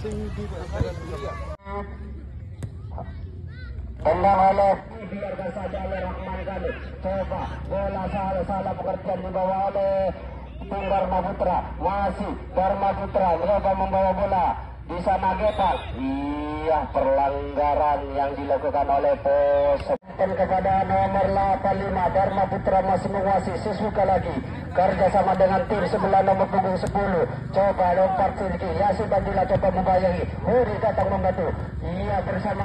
Tendang oleh, biarkan saja oleh Rahman kali. Coba bola salah pengertian dibawa oleh Dharma Putra. Masih Dharma Putra mencoba membawa bola. Di sana Gepal. Iya, pelanggaran yang dilakukan oleh pos. Kepada nomor 85 Dharma Putra masih menguasai. Sesuka lagi kerjasama dengan tim sebelah nomor punggung 10. Coba lompat tinggi. Yasin Badila coba membayangi. Huri datang membantu. Iya, bersama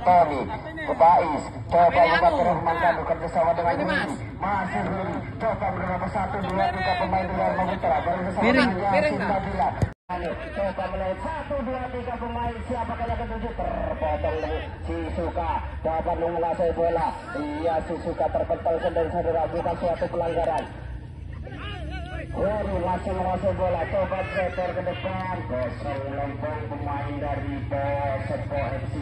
Tony Kebais coba membantu Rahman Kanu kerjasama dengan Huri. Masih Huri coba beberapa 1, 2, 3 pemain Dharma Putra bersama Yasin Badila. Coba melihat 1, 2, 3 pemain, siapakah yang ketujuh? Terpotong si Suka dapat menguasai bola. Iya, si Suka terpental saudara-saudara, bukan suatu pelanggaran. Huri masih menguasai bola, coba setor ke depan. Kosong lempeng pemain dari Posepo FC.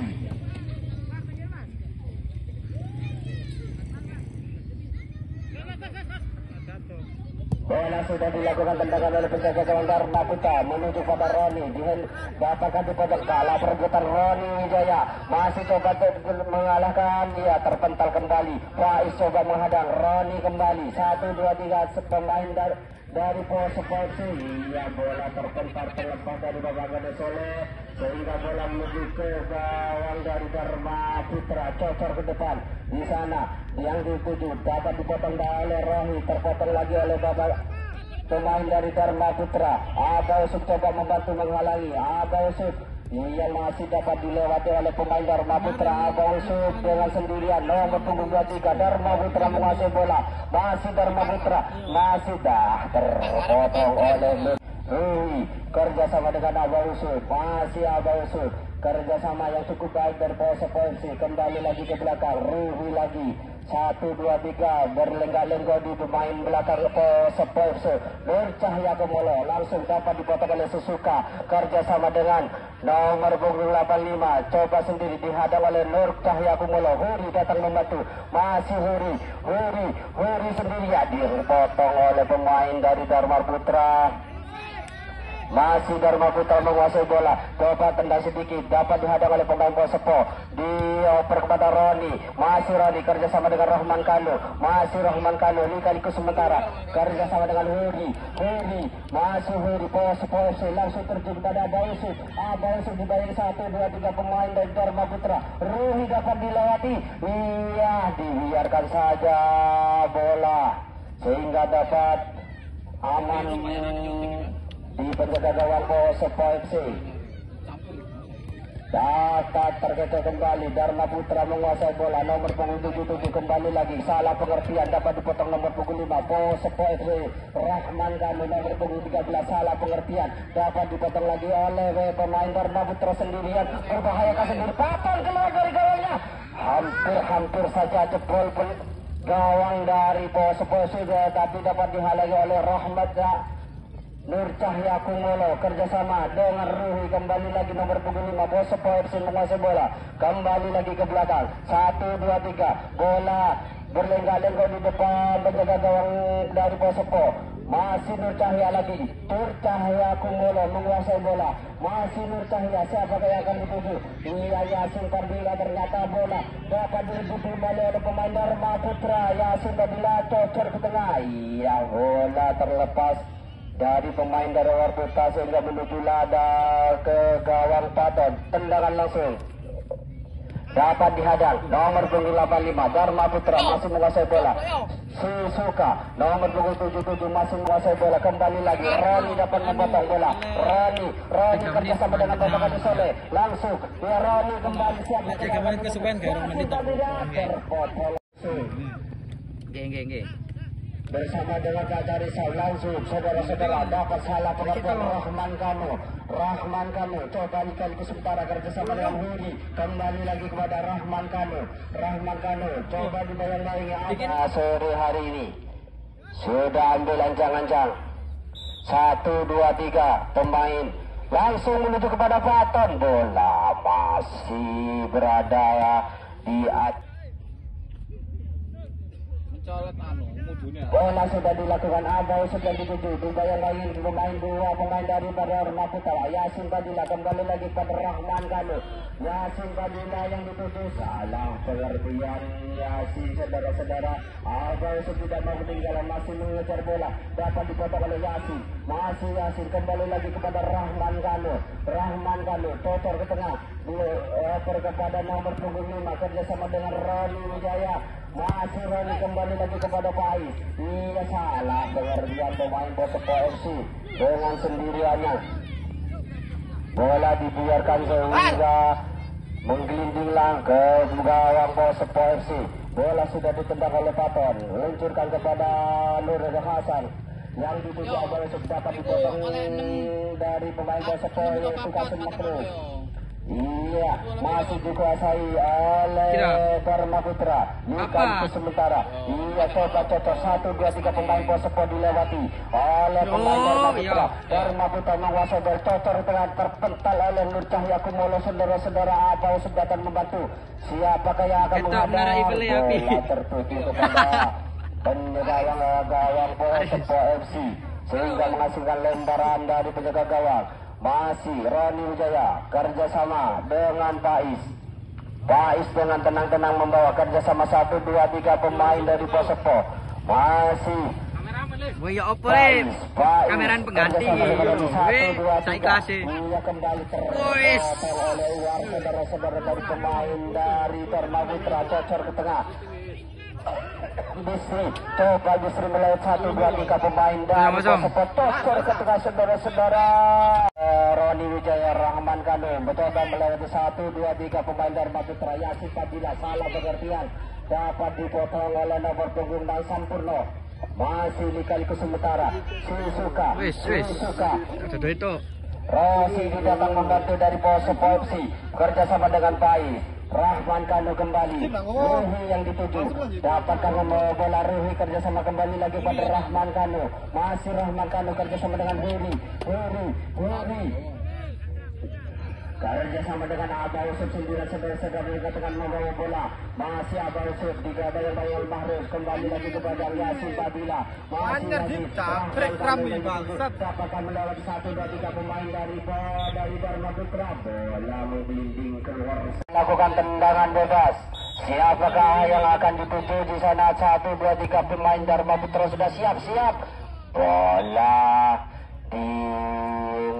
Bola sudah dilakukan tendangan oleh penjaga gawang Dharma Putra menuju pada Roni. Dapatkan dipotong kalah perbuatan Roni Wijaya. Masih coba mengalahkan, dia terpental kembali. Faiz coba menghadang Roni kembali. 1, 2, 3 pemain dari Posepo. Iya, bola terpental terlepas dari babak ganda Soleh sehingga bola menuju ke gawang dari Dharma Putra. Cocor ke depan. Di sana yang dituju dapat dipotong oleh Rohi, terpotong lagi oleh babak pemain dari Dharma Putra. Aba Yusuf coba membantu menghalangi. Aba Yusuf ia masih dapat dilewati oleh pemain Dharma Putra. Aba Yusuf dengan sendirian nomor punggung 23. Dharma Putra menguasai bola. Masih Dharma Putra, masih terpotong oleh Rui. Kerjasama dengan Aba Yusuf, masih Aba Yusuf. Kerjasama yang cukup baik dari Posepo FC. Kembali lagi ke belakang, Rui lagi. 1, 2, 3 berlenggak-lenggok di pemain belakang Posepo FC. Nur Cahya Kumolo langsung dapat dipotong oleh Susuka. Kerjasama dengan nomor punggung 85. Coba sendiri dihadang oleh Nur Cahya Kumolo. Huri datang membantu. Masih Huri sendiri ya, dipotong oleh pemain dari Dharma Putra. Masih Dharma Putra menguasai bola. Coba tendang sedikit, dapat dihadang oleh pemain Posepo. Dioper kepada Roni. Masih Roni kerjasama dengan Rahman Kanu. Masih Rahman Kanu lika-liku sementara. Kerjasama dengan Huri. Masih Huri. Posepo langsung terjun pada Aba Yusuf. Aba Yusuf dibayang 1, 2, 3 pemain dari Dharma Putra. Ruhi dapat dilewati. Iya, dibiarkan saja bola sehingga dapat aman di penjaga gawang Posepo FC. Dapat terkecoh kembali. Dharma Putra menguasai bola. Nomor punggung 77 kembali lagi. Salah pengertian, dapat dipotong nomor punggung 5 Posepo FC. Rahman Kanu nomor punggung 13. Salah pengertian, dapat dipotong lagi oleh pemain Dharma Putra sendirian. Berbahayakan sendiri. Papan keluar dari gawangnya. Hampir saja jebol gawang dari Posepo sudah, tapi dapat dihalangi oleh Rahmat Nur Cahya Kumolo. Kerjasama dengan Ruhi. Kembali lagi nomor punggung 5 Posepo FC menguasai bola. Kembali lagi ke belakang. 1, 2, 3 bola berlenggak-lenggok di depan penjaga gawang dari Posepo. Masih Nur Cahya lagi. Nur Cahya Kumolo menguasai bola. Masih Nur Cahya. Siapakah yang akan dituju? Iya, Yasin Kardila. Ternyata bola dapat direbut kembali oleh pemain Dharma Putra. Yasin Kardila cocor ke tengah. Iya, bola terlepas dari pemain dari luar Putra sehingga menuju lada ke gawang Paton. Tendangan langsung dapat dihadang nomor punggung 85 Dharma Putra masih menguasai bola. Susuka nomor punggung 77 masih menguasai bola. Kembali lagi Roni dapat memotong bola. Roni kerjasama dengan Bapak Kadu Soleh. Langsung ya, Roni kembali siap. Kemarin kesukaan kayak orang terpotong bersama dengan Kak Rizal. Langsung saudara-saudara dapat salah pengertian Rahman Kanu coba dikali sementara kerjasama dengan Huri. Kembali lagi kepada Rahman Kanu coba dibayang-bayangi. Sore hari ini sudah ambil ancang-ancang 1, 2, 3 pemain langsung menuju kepada Paton. Bola masih berada di atas. Mencolot Bola sudah dilakukan Abau sudah dituju. Yang lain pemain dari Arema Putra. Yasin Fadila kembali lagi pada Rahman Kanu. Yasin Fadila yang dituju. Salah pengertian Yasin, saudara-saudara. Abau sudah mau ketinggalan, masih mengejar bola. Dapat dipotong oleh Yasin. Masih Yasin kembali lagi kepada Rahman Kanu. Rahman Kanu totor ke tengah. Oper kepada nomor punggung 5 kerjasama dengan Roni Wijaya. Masih Roni kembali lagi kepada Pais. Iya, salah pengertian pemain Bosepo FC dengan sendiriannya. Bola dibiarkan sehingga menggelinding ke gawang Bosepo FC. Bola sudah ditendang oleh Paton, luncurkan kepada Nur Reza Hasan. Yang dituju Abang sudah dapat dipotong dari pemain Bosepo yaitu Kasim Makrus. Iya, masih dikuasai oleh Dharma Putra. Likan ke sementara. Iya, coba cocok 1, 2, 3 pemain Bosepo dilewati oleh pemain Dharma Putra. Dharma Putra menguasai dari cocor dengan terpental oleh Nur Cahya Kumolo. Saudara-saudara, Abau sudah akan membantu. Siapakah yang akan menghadap? Bola tertuju kepada penjaga gawang Bosepo FC sehingga menghasilkan lemparan dari penjaga gawang. Masih Roni Wijaya kerjasama dengan Pais. Pais dengan tenang-tenang membawa kerjasama 1, 2, 3 pemain dari Bosepo. Masih Pais kameran pengganti. Saya kasih. Ia kembali terpotong oleh Uwar, saudara-saudara, dari pemain dari Dharma Putra. Cocor ke tengah. Bisri, coba Bisri melewat 1, 2, 3 pemain dari Bosepo. Cocor ke tengah, saudara-saudara. Roni Wijaya Rahman Kanu mencoba melewati 1, 2, 3 pemain Dharma Putra. Yasin Fadila salah pengertian, dapat dipotong oleh nomor punggung dan Sampurno. Masih Likaliku sementara. Susuka Rosi datang membantu dari Bosepo FC kerjasama dengan Pais. Rahman Kanu kembali. Ruhi yang dituju. Dapatkah membawa bola Ruhi kerjasama kembali lagi pada Rahman Kanu. Masih Rahman Kanu kerjasama dengan Huri. Kerjasama dengan Abau Yusuf sendirian, saudara-saudara, dikatakan membawa bola. Masih Abau Yusuf digadang-gadang Mahrus kembali lagi kepada Yasin Fadila. Masih lagi dapatkah melewati 1, 2, 3 pemain dari Dharma Putra. Bola menggelinding keluar. Lakukan tendangan bebas. Siapakah yang akan dituju di sana? 1, 2, 3 pemain Dharma Putra sudah siap. Bola di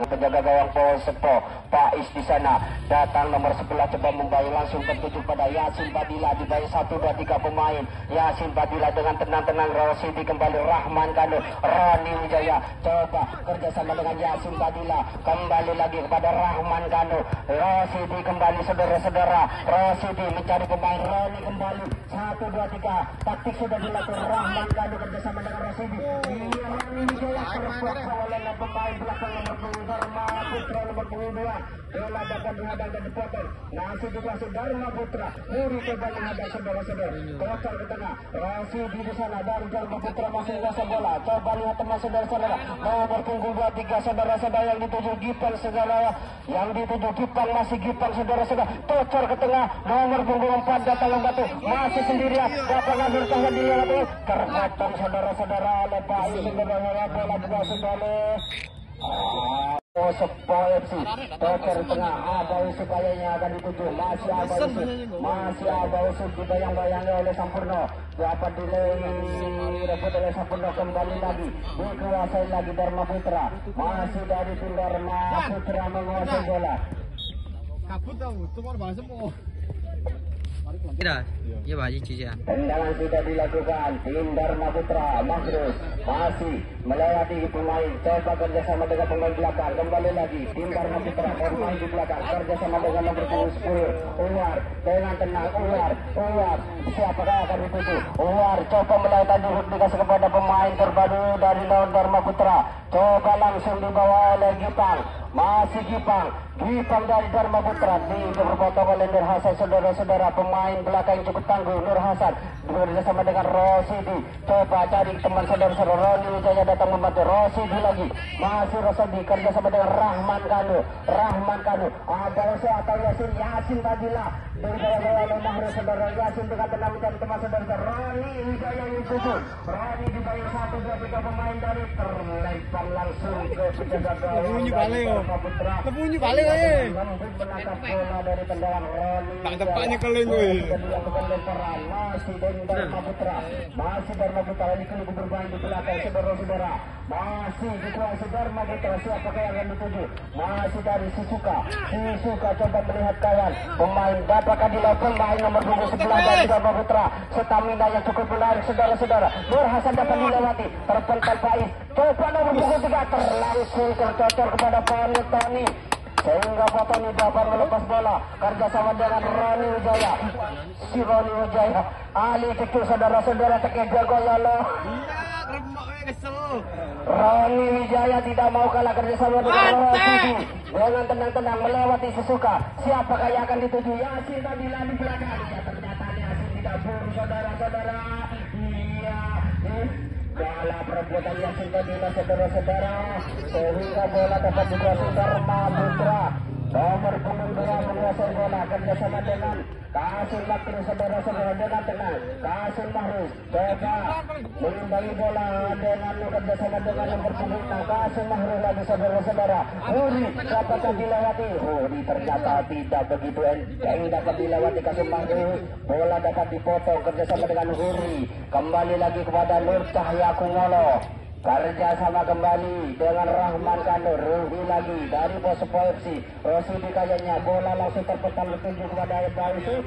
penjaga gawang Bosepo. Pais di sana datang nomor 11 coba membayar langsung tertuju pada Yasin Fadila. Dibayar 1, 2, 3 pemain. Yasin Fadila dengan tenang-tenang. Rosidi kembali. Rahman Kanu. Roni Wijaya coba kerjasama dengan Yasin Fadila. Kembali lagi kepada Rahman Kanu. Rosidi kembali, saudara-saudara. Rosidi mencari pemain. Roni kembali. 1, 2, 3. Taktik sudah dilakukan. Rahman Kanu kerjasama dengan Rosidi. Roni Wijaya terpaksa oleh pemain belakang nomor punggung Dharma Putra nomor punggung 2. Bola dapat dihadang dan dipotong. Masih dikuasai Dharma Putra. Huri coba menghadang, saudara-saudara. Kocar ke tengah. Rasidi di sana dari Dharma Putra masih menguasai bola. Coba lihat teman saudara-saudara. Nomor punggung 23 saudara-saudara yang dituju Gipang, saudara. Yang dituju Gipang, masih Gipang, saudara-saudara. Kocar ke tengah. Nomor punggung 4 datang membantu. Masih sendirian. Dapat Nazir Cahya dilewati. Terpotong, saudara-saudara, oleh Pais. Saudara-saudara, bola dikuasai oleh Bosepo FC. Toker tengah. Abau Yusuf kayaknya akan dituju. Masih Abau Yusuf dibayang-bayangi oleh Sampurno. Dapat direbut oleh Sampurno. Kembali lagi dikuasai lagi Dharma Putra. Masih dari tim Dharma Putra menguasai bola. Kabut tahu, tuh bahasa mau. Tendangan sudah dilakukan. Tim Dharma Putra Mahrus masih melewati pemain. Coba kerjasama dengan pemain belakang. Kembali lagi tim Dharma Putra pemain di belakang kerjasama dengan nomor 10. Uwar dengan tenang. Uwar siapakah akan dituju? Uwar coba melewati dikasih kepada pemain terbaru dari Dharma Putra. Coba langsung dibawa oleh Gipang. Masih Gipang dari Dharma Putra dipotong oleh Nur Hasan, saudara-saudara. Pemain belakang cukup tangguh. Nur Hasan bekerjasama dengan Rosidi. Coba cari teman saudara-saudara. Roni Wijaya datang membantu. Rosidi lagi. Masih Rosidi kerjasama dengan Rahman Kanu. Abau atau Yasin Fadila saudara Yasin dengan tenang dan teman saudara Roni Wijaya Yusufu. Roni dibayar 1, 2, 3 pemain dari terlempar langsung ke penjaga gawang Lebunyi balik yo. Putra. Lebunyi balik aja. Lembut menangkap bola dari tendangan Roni. Tak tepatnya keling gue. Dilakukan lemparan masih dari Dharma Putra. Masih Dharma Putra ini kini bermain di belakang saudara-saudara. Masih dikuasai Dharma Putra. Siapakah yang akan dituju? Masih dari Sisuka. Sisuka coba melihat kawan. Pemain dapatkah dilakukan pemain nomor 11 dari Dharma Putra. Stamina yang cukup menarik saudara-saudara. Nur Hasan dapat dilewati. Terpental Faiz. Coba nomor 23 terlangsung tercocor kepada Tony. Sehingga Tony dapat melepas bola. Kerjasama dengan Roni Wijaya. Si Roni Wijaya. Ali kecil saudara-saudara terkejar Goyalo. Roni Wijaya tidak mau kalah kerjasama dengan Roni. Dengan tenang-tenang melewati Sisuka. Siapakah yang akan dituju? Yasin Badila di belakang. Ya, ternyata Yasin tidak buru saudara-saudara. Iya. Bola perbuatan Yasin Badila saudara-saudara. Sehingga bola dapat dikuasai Dharma Putra. Nomor punggung 2 menguasai bola kerjasama dengan Kasim Makri saudara-saudara dengan tenang. Kasim Mahrus coba mengimbangi bola dengan kerjasama dengan nomor punggung 6 Kasim Mahrus lagi saudara-saudara. Huri dapat dilewati. Huri ternyata tidak begitu enteng dapat dilewati Kasim Mahrus. Bola dapat dipotong kerjasama dengan Huri. Kembali lagi kepada Nur Cahya Kumolo. Kerjasama kembali dengan Rahman Kanur. Ruhi lagi dari Posepo FC. Rosidi kayaknya bola langsung terpental bertuju kepada Bausud.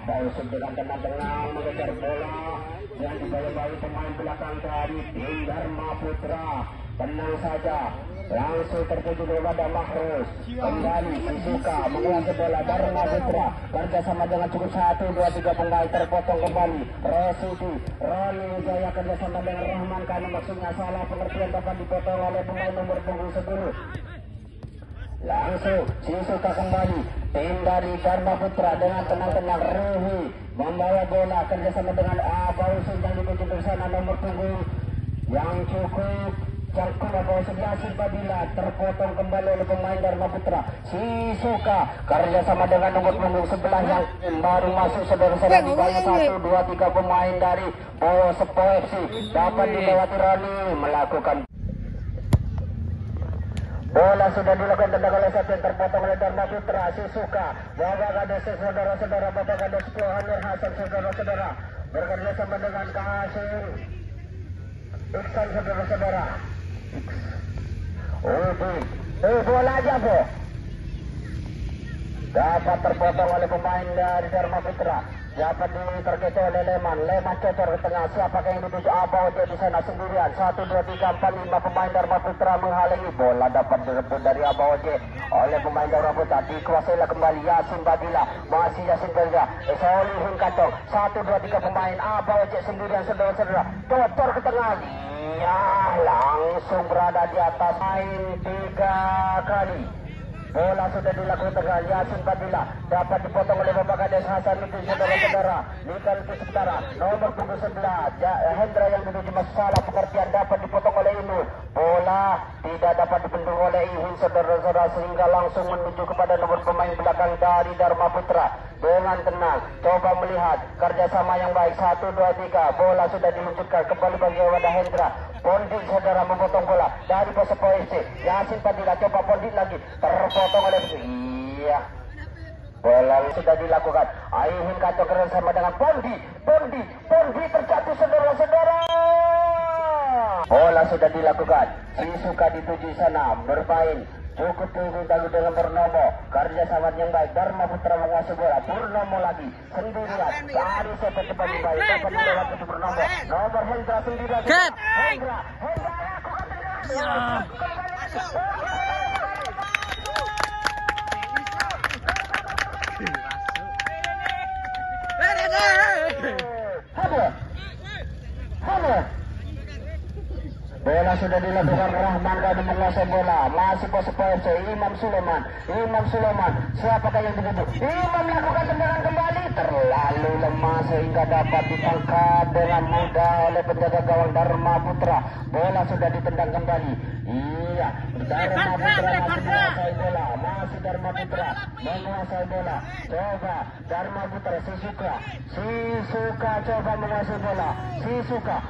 Bausud dengan tenang-tenang mengejar bola yang dibayar-bayar pemain belakang dari tim Dharma Putra. Tenang saja, langsung tertuju kepada Mahrus. Kembali Sisuka menguasai bola Dharma Putra. Kerjasama dengan cukup 1, 2, 3 pemain terpotong kembali. Rosidi, Roni Wijaya kerjasama dengan Rahman karena maksudnya salah pengertian dapat dipotong oleh pemain nomor punggung 10. Langsung Sisuka kembali. Tim dari Dharma Putra dengan tenang-tenang Ruhi membawa bola kerjasama dengan Bausud yang dituju ke sana nomor punggung yang cukup Cangkul Bausud Yasin Badila terpotong kembali oleh pemain Dharma Putra. Sisuka kerjasama dengan nomor punggung 11 yang baru masuk saudara-saudara dibayar 1, 2, 3 pemain dari Posepo FC dapat dilewati Roni melakukan. Bola sudah dilakukan tendangan oleh satu yang terpotong oleh Dharma Putra. Sisuka Bapak Kades saudara-saudara, Bapak Kades Nur Hasan saudara-saudara bekerja sama dengan Kasim Iksan saudara-saudara. Bola aja po dapat terpotong oleh pemain dari Dharma Putra. Dapat terkecoh oleh Leman cocor ke tengah. Siapakah yang dituju? Abau dia di sana sendirian. 1, 2, 3, 4, 5 pemain Dharma Putra menghalangi. Bola dapat direbut dari Abau dia oleh pemain Dharma Putra. Dikuasailah kembali Yasin Badila. Masih Yasin Badila. Solihin Kantong. 1, 2, 3 pemain Abau dia sendirian saudara-saudara. Cocor ke tengah. Ya, langsung berada di atas main 3 kali. Bola sudah dilakukan dengan Yasin Badila. Dapat dipotong oleh Bapak Kades Hasan itu saudara-saudara. Nikal itu sementara. Nomor punggung 11 Hendra yang dituju masalah pengertian dapat dipotong oleh Inul. Bola tidak dapat dipendung oleh Ihun saudara-saudara sehingga langsung menuju kepada nomor pemain belakang dari Dharma Putra. Dengan tenang coba melihat kerjasama yang baik. 1, 2, 3 bola sudah diluncurkan kembali bagi kepada Hendra. Pondit saudara memotong bola dari Posepo FC. Yasin Badila coba Pondit lagi terpotong oleh iya. Bola sudah dilakukan. Aihin kacau kerjasama dengan Pondi terjatuh saudara-saudara. Bola sudah dilakukan. Sisuka dituju sana bermain. Cukup tunggu dengan Purnomo. Kerjasama yang baik. Dharma Putra menguasai bola. Purnomo lagi sendirian. Dari sepak cepat baik. Dapat dilewati Purnomo. Nomor Hendra sendirian. Hendra bola sudah dilakukan. Rahman kali menguasai bola. Masih Posepo FC. Imam Sulaiman. Siapakah yang dituju? Imam melakukan tendangan kembali. Terlalu lemah sehingga dapat ditangkap dengan mudah oleh penjaga gawang Dharma Putra. Bola sudah ditendang kembali. Iya, Dharma Putra masih menguasai bola, masih Dharma Putra menguasai bola. Coba Dharma Putra Sisuka coba menguasai bola. Sisuka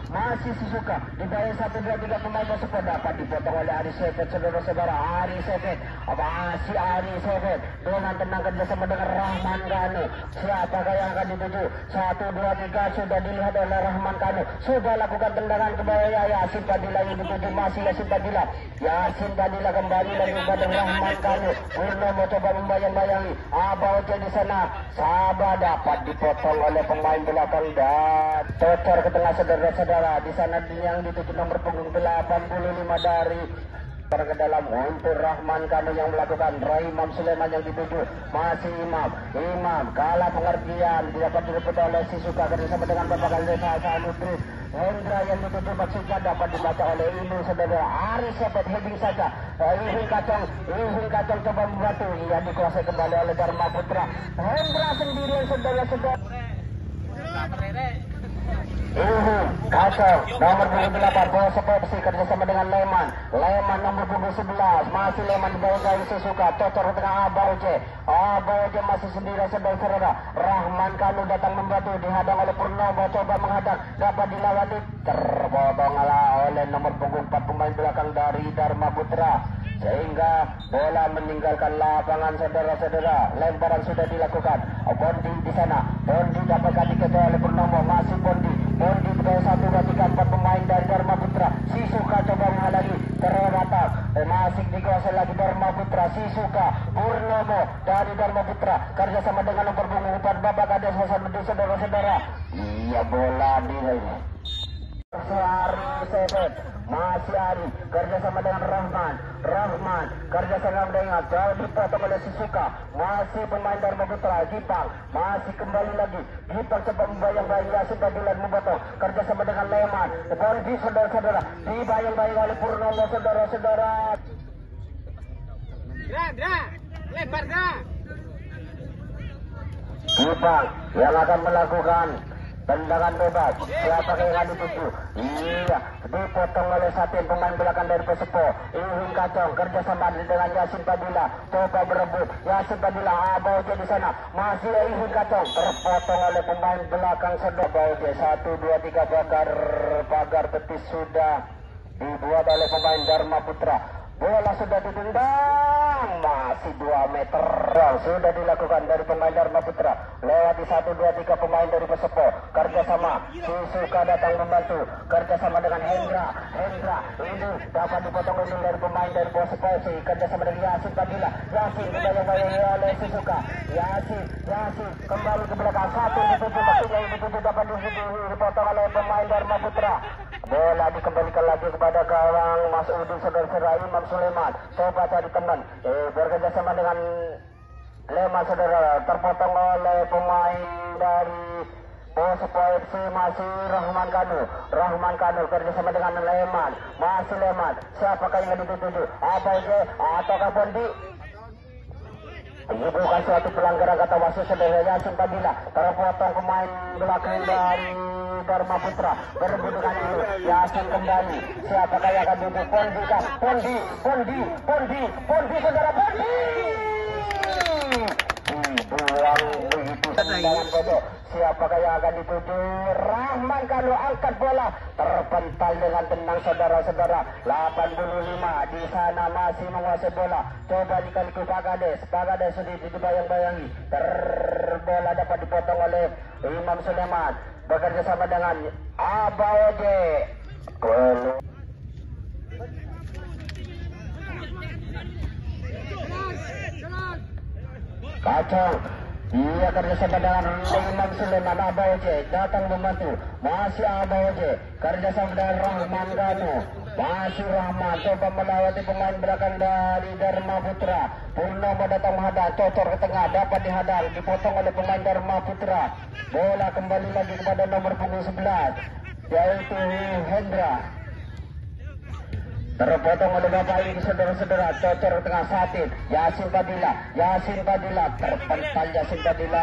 di bawah 1, 2, 3 pemain Persipura dapat dipotong oleh Ari Sefet, saudara-saudara. Ari Sefet masih Ari Sefet dengan tenang kerjasama dengan Rahman Kanu. Siapakah yang akan dituju? 1, 2, 3 sudah dilihat oleh Rahman Kanu, sudah lakukan tendangan ke bawah. Yasin Padilla yang dituju, masih Yasin Padilla kembali lagi kepada Rahman Kanu. Purnomo coba membayang-bayangi Abauce di sana. Sabah dapat dipotong oleh pemain belakang dan cocor ke tengah, saudara-saudara. Di sana yang dituju nomor punggung 85 dari ke dalam untuk Rahman Kanu yang melakukan. Imam Sulaiman yang dituju, masih Imam kalah pengertian, didapat direbut oleh Sisuka bersama dengan Bapak Kalesa Sanudris. Hendra yang dituju maksudnya dapat dibaca oleh Ibu, saudara. Ari Sefet heading saja. Ihun Kacang coba membantu, ia dikuasai kembali oleh Dharma Putra. Hendra sendirian, saudara-saudara. Kacang nomor 28 bola seperti kerjasama dengan Leman nomor 11 masih Leman di bawah dari Sisuka, cocor tengah Abauce masih sendirian, saudara-saudara. Rahman Kanu datang membantu, dihadang oleh Purnomo, coba menghadang, dapat dilewati, terpotong oleh nomor punggung 4 pemain belakang dari Dharma Putra, sehingga bola meninggalkan lapangan, saudara-saudara. Lemparan sudah dilakukan. Bondi di sana, Bondi dapatkan dikejar oleh Purnomo, masih Bondi di bawah 1, 2, 3, 4 pemain dari Dharma Putra. Sisuka coba menghalangi, terbatas, masih dikuasai lagi Dharma Putra. Sisuka, Purnomo dari Dharma Putra kerjasama dengan nomor punggung 4 Bapak Kades Hasan, saudara-saudara. Iya, bola di Ari Sefet, masih Ari kerjasama dengan Rahman kerjasama dengan jauh dipotong oleh Sisuka, masih pemain Dharma Putra. Gipang masih kembali lagi, Gipang coba membayang-bayang, Yasin Padilla memotong kerjasama dengan Leman. Bondi, saudara-saudara, dibayang-bayang oleh Purnomo, saudara-saudara. Lebar. Gipang yang akan melakukan tendangan bebas. Siapakah yang dituju? Iya, dipotong oleh satu pemain belakang dari Persipura. Ihun Kacang kerjasama dengan Yasin Padilla, coba berebut. Yasin Padilla, Abauce di sana, masih Ihun Kacang, terpotong oleh pemain belakang sedang. Abauce 1, 2, 3 pagar betis sudah dibuat oleh pemain Dharma Putra. Bola sudah ditendang, masih 2 meter sudah dilakukan dari pemain Dharma Putra. Lewat di 1, 2, 3 pemain dari Persipura. Kerjasama, Sisuka datang membantu. Kerjasama dengan Hendra ini dapat dipotong dari pemain dari Persipura. Kerjasama dengan Yasin Padilla. Yasin dibayang-bayang oleh Sisuka. Yasin kembali ke belakang. 1 dituju, maksudnya ini dituju dapat dipotong oleh pemain Dharma Putra. Bola dikembalikan lagi kepada gawang Mas Udin, saudara-saudara. Imam Sulaiman coba cari teman, bekerja sama dengan Leman, saudara. Terpotong oleh pemain dari Persipura FC, masih Rahman Kanu kerjasama dengan Leman, masih Leman. Siapakah yang dituju? Abauce ataukah Bondi? Ini bukan suatu pelanggaran kata wasit, saudara. Yasin Padilla terpotong pemain belakang dari Dharma Putra, berebut dengan itu. Yasin kembali, siapakah yang akan duduk? Bondi, saudara. Bondi buang begitu tendangan bodoh. Siapakah yang akan dituju? Rahman Kanu angkat bola, terpental dengan tenang, saudara-saudara. 85 di sana masih menguasai bola. Coba dikali ke Pak Kades sudah dibayang-bayangi. Bola dapat dipotong oleh Imam Sulaiman, bekerja sama dengan Abauce. Kacang, ia kerjasama dengan Imam Sulaiman. Abauce datang membantu, masih Abauce kerjasama dengan Rahman Kanu, masih Rahman coba melewati pemain belakang dari Dharma Putra. Purnomo datang menghadang, cocor ke tengah, dapat dihadang, dipotong oleh pemain Dharma Putra. Bola kembali lagi kepada nomor punggung 11 yaitu Hendra. Terpotong oleh Bapak ini, saudara-saudara. Cocor tengah Satin, Yasin Padilla terpental. Yasin Padilla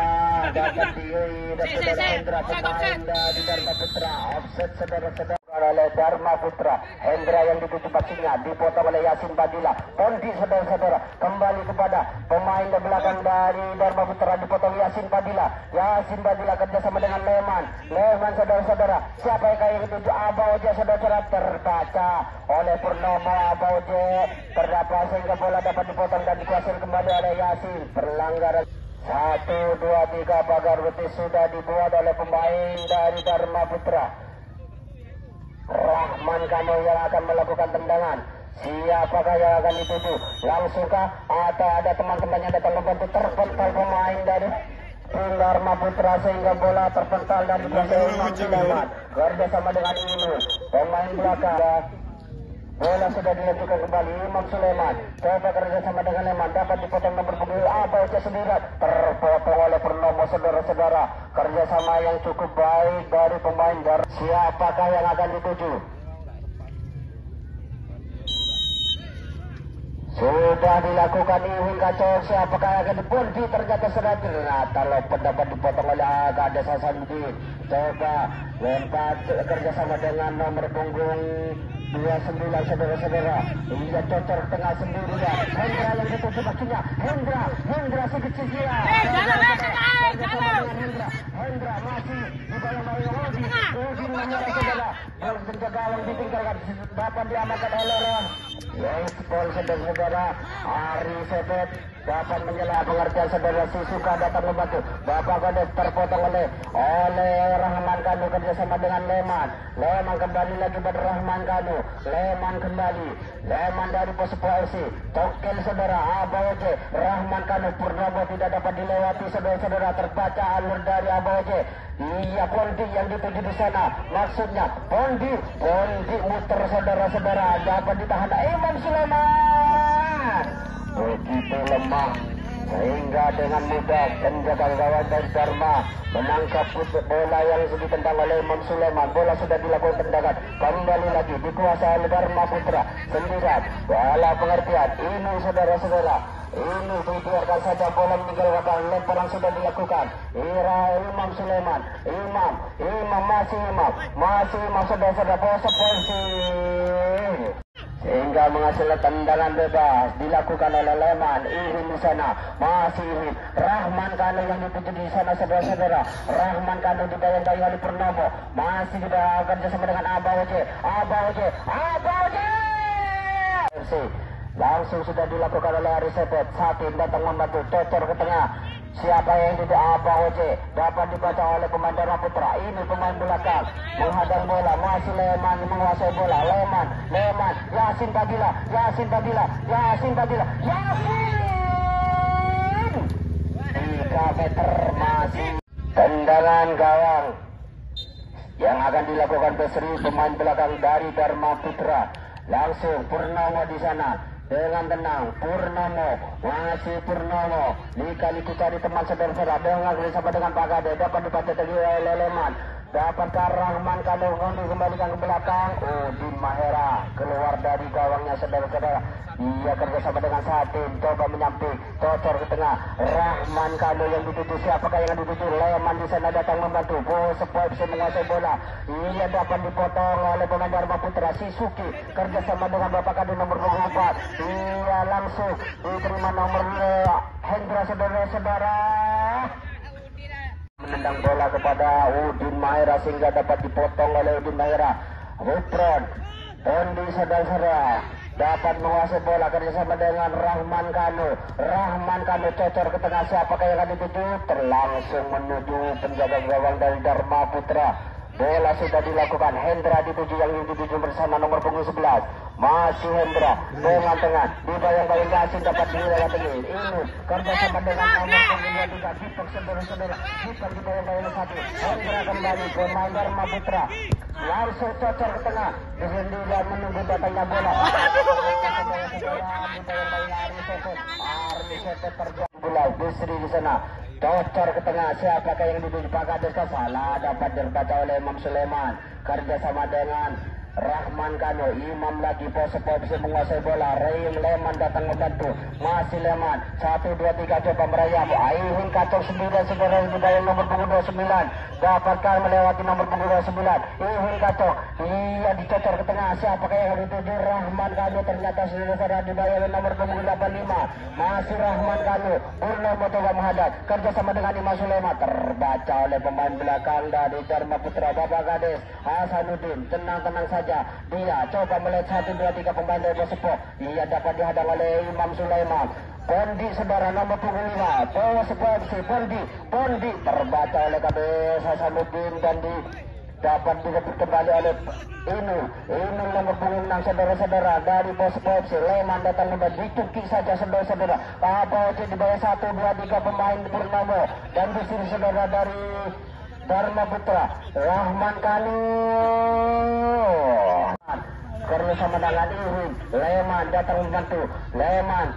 dapat saudara Hendra, pemain dari Dharma Putra. Offset, saudara-saudara. oleh Dharma Putra. Hendra yang dituju baksinya dipotong oleh Yasin Badila. Pondi saudara-saudara kembali kepada pemain di belakang dari Dharma Putra, dipotong Yasin Badila. Yasin Badila kerjasama dengan Leman. Leman saudara-saudara, siapa yang dituju Abaoje saudara-saudara, terbaca oleh Purnomo. Abaoje terdapat sehingga bola dapat dipotong dan dikuasai kembali oleh Yasin. Pelanggaran 1, 2, 3 pagar betis sudah dibuat oleh pemain dari Dharma Putra. Rahman Kano yang akan melakukan tendangan. Siapakah yang akan dituju? Langsungkah atau ada teman-temannya datang membantu? Terpental pemain dari tim Dharma Putra sehingga bola terpental dan dikuasai Imam Sulaiman. Kerjasama dengan ini pemain belakang. Bola sudah dilakukan kembali Imam Sulaiman. Coba kerjasama dengan Leman, dapat dipotong nomor punggung Abaoje sendirian. Terpotong oleh Purnomo saudara-saudara. Kerjasama yang cukup baik dari pemain Dharma. Siapakah yang akan dituju? Sudah dilakukan Iwin kacau. Siapakah yang akan dipundi? Ternyata lopen dapat dipotong oleh Agades Hasanuddin. Coba lempar kerjasama dengan nomor punggung 29 saudara-saudara. Ia cocor tengah sendirian. Hendra yang dituju bakinya. Hendra si kecil dia. Hendra masih di bayang-bayang Udi menyerang saudara. Penjagaan ditinggalkan dapat diamankan oleh Pol saudara-saudara. Ari Sebet dapat menyela pengertian saudara. Sisuka datang membantu. Bapak Gades terpotong oleh Rahman Kanu kerjasama dengan Leman. Leman kembali lagi pada Rahman Kanu. Leman kembali. Leman dari pos polisi. Tokel saudara. Abaoje. Rahman Kanu. Purnomo tidak dapat dilewati saudara-saudara. Terbaca alur dari Abaoje. Iya, Pondi yang dituju di sana. Maksudnya Pondi muter saudara-saudara. Dapat ditahan Imam Sulaiman. Begitu lemah sehingga dengan mudah penjaga gawang dari Dharma menangkap bola yang ditendang oleh Imam Sulaiman. Bola sudah dilakukan tendangan. Kembali lagi dikuasai oleh Dharma Putra sendirian. Bola pengertian ini saudara-saudara. Ini dibiarkan saja bola meninggalkan. Lemparan sudah dilakukan. Imam Sulaiman. Imam masih Imam saudara-saudara. Posisi sehingga menghasilkan tendangan bebas dilakukan oleh Leman. Irin di sana masih Irin. Rahman Kano yang dituju di sana saudara-saudara. Rahman Kano dibayang-bayang oleh Purnomo. Masih tidak kerjasama dengan Abaoje. Langsung sudah dilakukan oleh Ari Sebet. Satin datang membantu. Cocor ke tengah. Siapa yang tidak Abaoje dapat dibaca oleh pemain Dharma Putra. Ini pemain belakang menghadang bola. Masih Leman menguasai bola. Leman Yasin Badila. 3 meter masih tendangan gawang yang akan dilakukan Besri pemain belakang dari Dharma Putra. Langsung Purnomo di sana dengan tenang. Masih Purnomo dikali cari teman saudara-saudara dengan bersama dengan Pak Gade. Dapat dibaca tadi oleh Leman. Dapatkah Rahman Kano dikembalikan ke belakang? Udin Mahera keluar dari gawangnya saudara-saudara. Ia kerjasama dengan Satin. Coba menyamping. Cocor ke tengah. Rahman Kano yang dituju. Siapakah yang dituju? Leman di sana datang membantu. Sepoi bisa menguasai bola. Ia dapat dipotong oleh pemain Dharma Putra. Sisuki kerjasama dengan Bapak Kado nomor 24. Ia langsung diterima nomor Hendra saudara-saudara. Menendang bola kepada Udin Mahera sehingga dapat dipotong oleh Udin Mahera. Rupron Pondi saudara-saudara dapat menguasai bola kerjasama dengan Rahman Kano cocor ke tengah. Siapakah yang akan dituju? Terlangsung menuju penjaga gawang dari Dharma Putra. Bola sudah dilakukan. Hendra dituju yang dituju bersama nomor punggung 11. Masih Hendra dengan tengah dibayang-bayang Yasin dapat dilewati. Ini kerjasama dengan nomor punggung 23. Dipok saudara-saudara. Dipok dibayang-bayang 1. Hendra kembali pemain Dharma Putra. Langsung cocor ke tengah. Sendirian menunggu datangnya bola. Ari Sepet terjadi bola. Besri di sana. Cocor ke tengah. Siapakah yang dituju? Pak Kades salah dapat dibaca oleh Imam Sulaiman. Kerjasama dengan Rahman Kano, Imam lagi pose bisa menguasai bola. Leman datang membantu, masih Leman 1, 2, 3 coba merayap. Ihun kacau 9 saudara yang nomor punggung 29 dapatkan melewati nomor punggung 29. Ihun kacau, iya dicocor ke tengah. Siapakah yang dituju? Rahman Kano ternyata saudara dibayar nomor punggung 85. Masih Rahman Kano, Purnomo coba menghadap kerjasama dengan Imam Sulaiman, terbaca oleh pemain belakang dari Dharma Putra Bapak Kades Hasanuddin. Tenang-tenang saja, dia coba melihat 1, 2, 3 pemain dari Persepok. Ia dapat dihadang oleh Imam Sulaiman. Pondi saudara nomor punggung 5 Persepok FC. Pondi terbaca oleh Kades Hasanuddin dan dapat direbut kembali oleh Inu nomor punggung 6 saudara-saudara dari Persepok FC. Leman datang membantu, ditukik saja saudara-saudara. Apa di bawah 1, 2, 3 pemain Purnomo dan di sini saudara dari Dharma Putra Rahman Kano kerjasama dengan Ihun. Leman datang membantu. Leman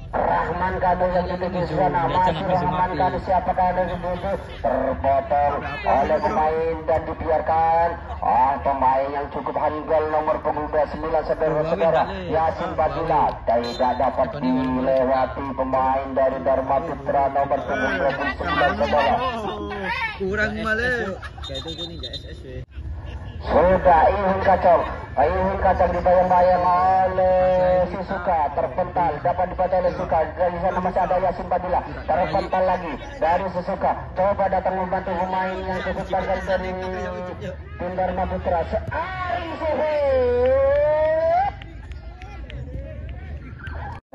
Rahman Kano yang dituju di sana. Masih Rahman Kano, siapakah yang dituju? Terpotong oleh pemain dan dibiarkan. Pemain yang cukup handal nomor punggung 29 saudara-saudara Yasin Badila tidak dapat dilewati pemain dari Dharma Putra nomor punggung 29 saudara. Kurang malah. Sudah Ihun kacau dibayang-bayang oleh Sisuka, terpental, dapat dibaca oleh Suka. Dari sana masih ada Yasin Badila, terpental lagi dari Sisuka. Coba datang membantu pemain yang cukup tanggal dari tim Dharma Putra.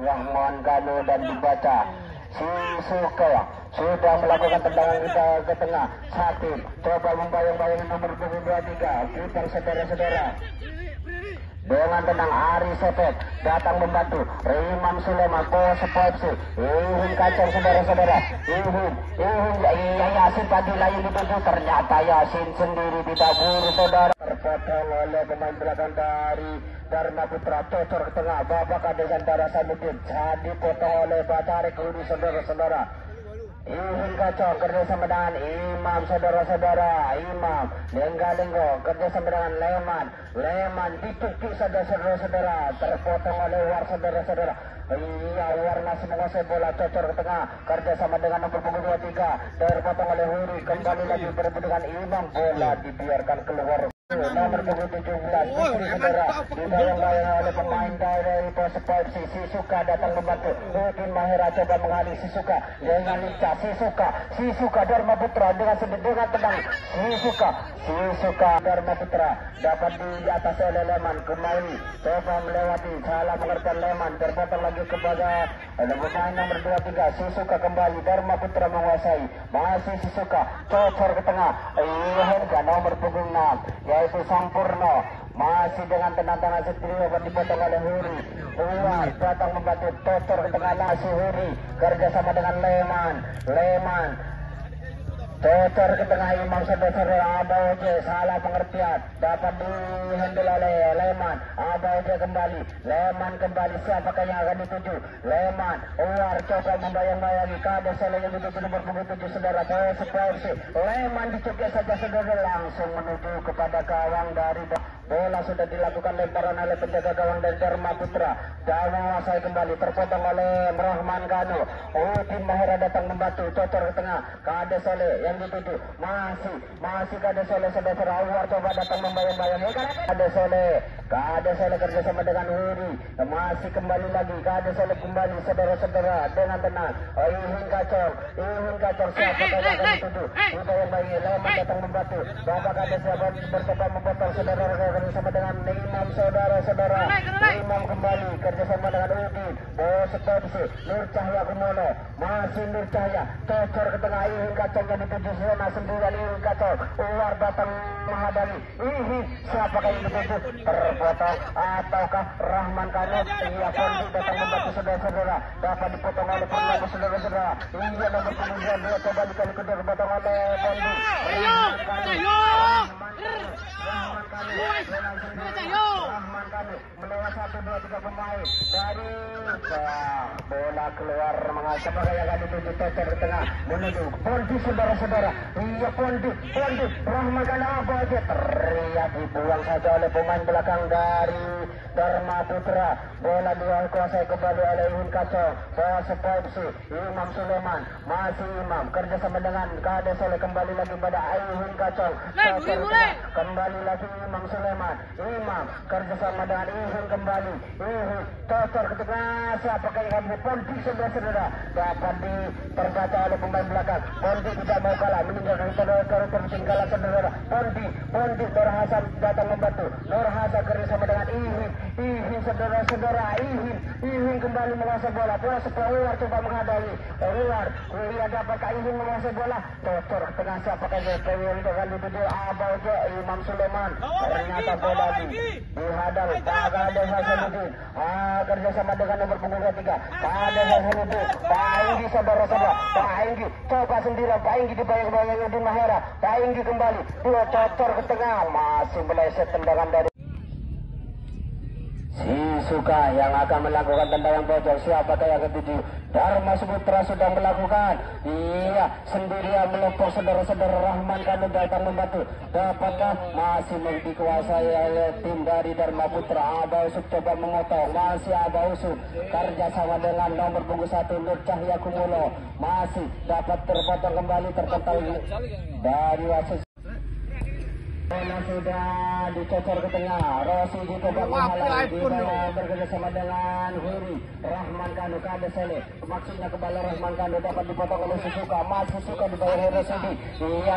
Rahman Kano dan dibaca Sisuka sudah melakukan tendangan kita ke tengah. Satin coba membayang-bayang nomor punggung 23 kita saudara-saudara dengan tenang. Ari Sepet datang membantu. Imam Sulaiman Persepok FC. Ihun kacau saudara-saudara. Ihun Yasin Badila yang dituju, ternyata Yasin sendiri didabur saudara. Terpotong oleh pemain belakang dari Dharma Putra, cocor ke tengah. Bapak Kades Antara Samuddin dipotong oleh Batarik Uri saudara-saudara. Ihun kacau kerjasama dengan Imam saudara-saudara. Imam lenggo kerjasama dengan Leman ditukik saja saudara-saudara. Terpotong oleh War saudara-saudara. Iya, War masih menguasai bola, cocor ke tengah kerjasama dengan nomor punggung 23. Terpotong oleh Huri, kembali lagi berebut dengan Imam. Bola dibiarkan keluar. Nomor punggung 17 saudara dibayang-bayang oleh pemain dari Persepok FC. Sisuka datang membantu. Udin Mahera coba mengalih Sisuka dengan lincah. Sisuka Dharma Putra dengan tenang. Sisuka Dharma Putra dapat di atas oleh Leman. Kembali coba melewati, salah mengerti Leman. Terpotong lagi kepada pemain nomor 23. Sisuka kembali, Dharma Putra menguasai. Masih Sisuka cocor ke tengah. Henka nomor punggung 6 yaitu Sampurno masih dengan tenang-tenang sendiri dapat dipotong oleh Huri. Keluar datang membantu, cocor ke tengah nasi Huri kerjasama dengan Leman cocor ke tengah Imam saudara-saudara. Abaoje salah pengertian, dapat dihandle oleh Leman. Abaoje kembali, Leman kembali. Siapakah yang akan dituju? Leman Uar coba membayang-bayangi Kades yang dituju nomor punggung 7 saudara Persepok FC. Leman dicukik saja saudara, langsung menuju kepada gawang dari bola. Sudah dilakukan lemparan oleh penjaga gawang dari Dharma Putra. Dan menguasai kembali, terpotong oleh Rahman Kano. Udin Mahera datang membantu, cocor ke tengah. Kades yang dituju masih Kades saudara. Uar coba datang membayang-bayangi Kades kerjasama dengan Huri. Masih kembali lagi Kades kembali saudara-saudara dengan tenang. Ihun kacau siapa yang akan dituju? Membayang-bayangi. Leman datang membantu. Bapak Kades bercoba memotong saudara kerjasama dengan Imam saudara-saudara. Imam kembali kerjasama dengan Udin. Persepok Nur Cahya Kumono. Masih Nur Cahya cocor ke tengah. Ihun kacau yang dituju zona sendirian. Ihun kacau Uar datang menghadapi. Siapakah yang dituju? Terpotong ataukah Rahman Kano? Iya, Pondi datang membantu saudara-saudara. Dapat dipotong oleh Purnomo saudara-saudara. Iya, nomor punggung 2 coba dikali kedua dipotong oleh Pondi. Rahman Kano melewat 1, 2, 3 pemain dari bola bola keluar menghasilkan yang akan dituju Tocer di tengah menuju Pondi saudara-saudara. Iya Pondi Rahman Kano apa aja teriak dibuang saja oleh pemain belakang dari Dharma Putra. Bola dikuasai kembali oleh Ihun Kacau. Pose Popsi Imam Sulaiman masih Imam kerjasama dengan Kades oleh kembali lagi pada Ihun Kacau. Kembali lagi Imam Sulaiman. Imam kerjasama dengan Ihun kembali. Ihun Tocer ke tengah. Siapakah yang akan Pondi saudara-saudara dapat terbaca oleh pemain belakang. Pondi tidak mau kalah meninggalkan tertinggalan saudara. Pondi Nur Hasan datang membantu. Nur Hasan kerjasama dengan Ihun saudara-saudara. Ihun kembali menguasai bola. Bola Luar coba menghadapi Luar. Lihat apakah Ihun menguasai bola. Tocer ke tengah. Siapakah yang akan dituju Abaujo Imam Sulaiman. Ternyata bola dihadang Kades Hasanuddin. Kerjasama dengan nomor punggung 23 Kades Hasanuddin. Pak Enggi saudara-saudara. Pak Enggi coba sendirian. Pak Enggi dibayang-bayang Udin Mahera. Pak Enggi kembali. Dua Tocer ke tengah. Masih meleset tendangan dari Suka yang akan melakukan tendangan pojok. Siapakah yang ketujuh? Dharma Putra sudah melakukan. Iya, sendirian melempar saudara-saudara. Rahman Kano datang membantu. Dapatkah? Masih dikuasai oleh tim dari Dharma Putra. Aba Usuk coba memotong. Masih Aba Usuk kerjasama dengan nomor punggung 1 Nur Cahya Kumulo. Masih dapat terpotong kembali terpental dari wasit. Bola sudah dicocor ke tengah. Rossi dicoba menghalangi. Bekerjasama dengan Huri. Rahman Kano Kades Sele. Maksudnya kembali Rahman Kano dapat dipotong oleh Susuka. Masih Suka di bawah Rossi. Iya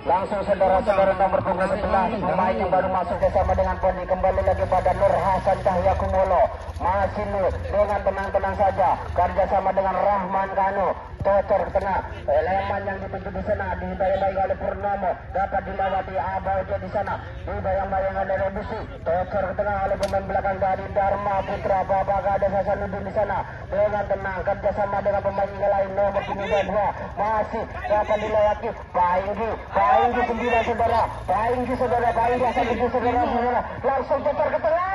langsung saudara-saudara nomor punggung 11. Pemain yang baru masuk bersama dengan Pondi. Kembali lagi pada Nur Hasan Cahya Kumulo. Masih Nur dengan tenang-tenang saja. Kerjasama dengan Rahman Kano. Tocer ke tengah. Leman yang dituju di sana dibayang-bayang oleh Purnomo. Dapat dilewati Abaujo di sana. Dibayang-bayang oleh Rebusi. Tocer ke tengah oleh pemain belakang dari Dharma Putra. Bapak Kades Hasanuddin di sana. Dengan tenang kerjasama dengan pemain yang lain nomor 2. Masih dapat dilewati Pak Enggi 9 saudara. Pak Enggi Hasanuddin saudara. Langsung tocer ke tengah.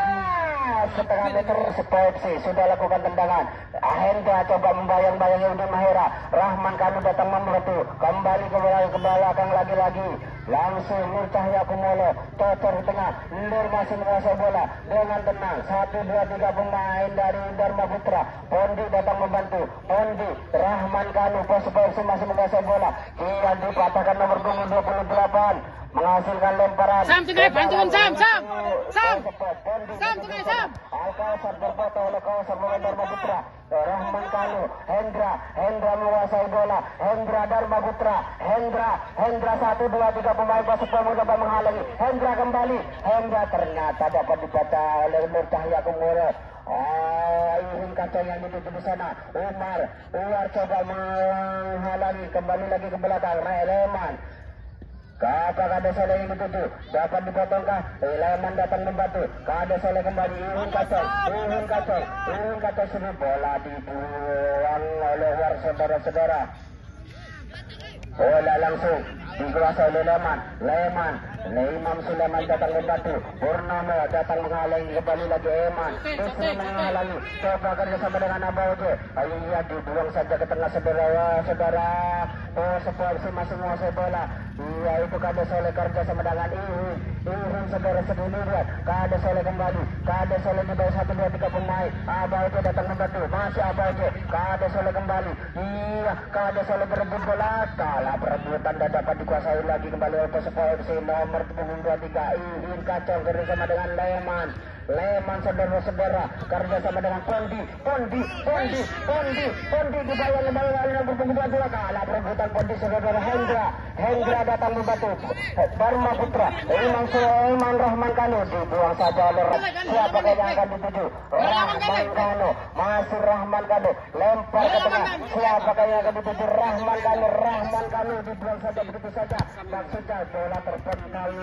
Setengah meter Sepopsi sudah lakukan tendangan. Hendra coba membayang-bayang Udin Mahera. Rahman Kano datang membantu. Kembali ke belakang lagi-lagi. Langsung Nur Cahya Kumulo. Tocer di tengah. Nur masih menguasai bola dengan tenang. 1, 2, 3 pemain dari Dharma Putra. Pondi datang membantu. Pondi Rahman Kano Sepopsi masih menguasai bola. Kira dipatahkan nomor punggung 28. Menghasilkan lemparan. Sam tengah bantuan Sam tengah Sam. Alkasar berfoto oleh kawasan pemain Dharma Putra. Rahman Kano, Hendra menguasai bola. Hendra Dharma Putra. Hendra 1, 2, 3 pemain Persipura mencoba menghalangi. Hendra kembali. Hendra ternyata dapat dibaca oleh Nur Cahya Kumulo. Ihun Kacau yang dituju di sana. Umar coba menghalangi. Kembali lagi ke belakang. Leman. Kakak Kades Sele yang dituju dapat dipotongkah? Leman datang membantu. Kades Sele kembali. Ihun Kacau sudah bola dibuang oleh luar saudara-saudara. Bola langsung dikuasai oleh Leman. Imam Sulaiman datang membantu. Purnomo datang menghalangi. Kembali lagi Eman. Terus menghalangi. Coba kerjasama dengan Abaujo. Iya dibuang saja ke tengah saudara. Sepopsi masih menguasai bola. Iya itu Kades Sele kerjasama dengan Ihun saudara-saudara. Kades Sele kembali. Kades Sele di bawah 1, 2, 3 pemain. Abaujo datang membantu. Masih Abaujo. Kades Sele kembali. Iya Kades Sele berebut bola. Kalah perebutan dan dapat dikuasai lagi kembali oleh Sepopsi nomor punggung 23. Ihun Kacau kerjasama dengan Leman saudara-saudara kerjasama dengan Pondi dibayang-bayang oleh nomor punggung 22. Kalah perebutan Pondi saudara. Hendra datang membantu. Dharma Putra. Imam Sulaiman Rahman Kano dibuang saja oleh siapakah yang akan dituju? Rahman Kano. Masih Rahman Kano lempar ke tengah. Siapakah yang akan dituju? Rahman Kano dibuang saja begitu saja. Maksudnya bola terpental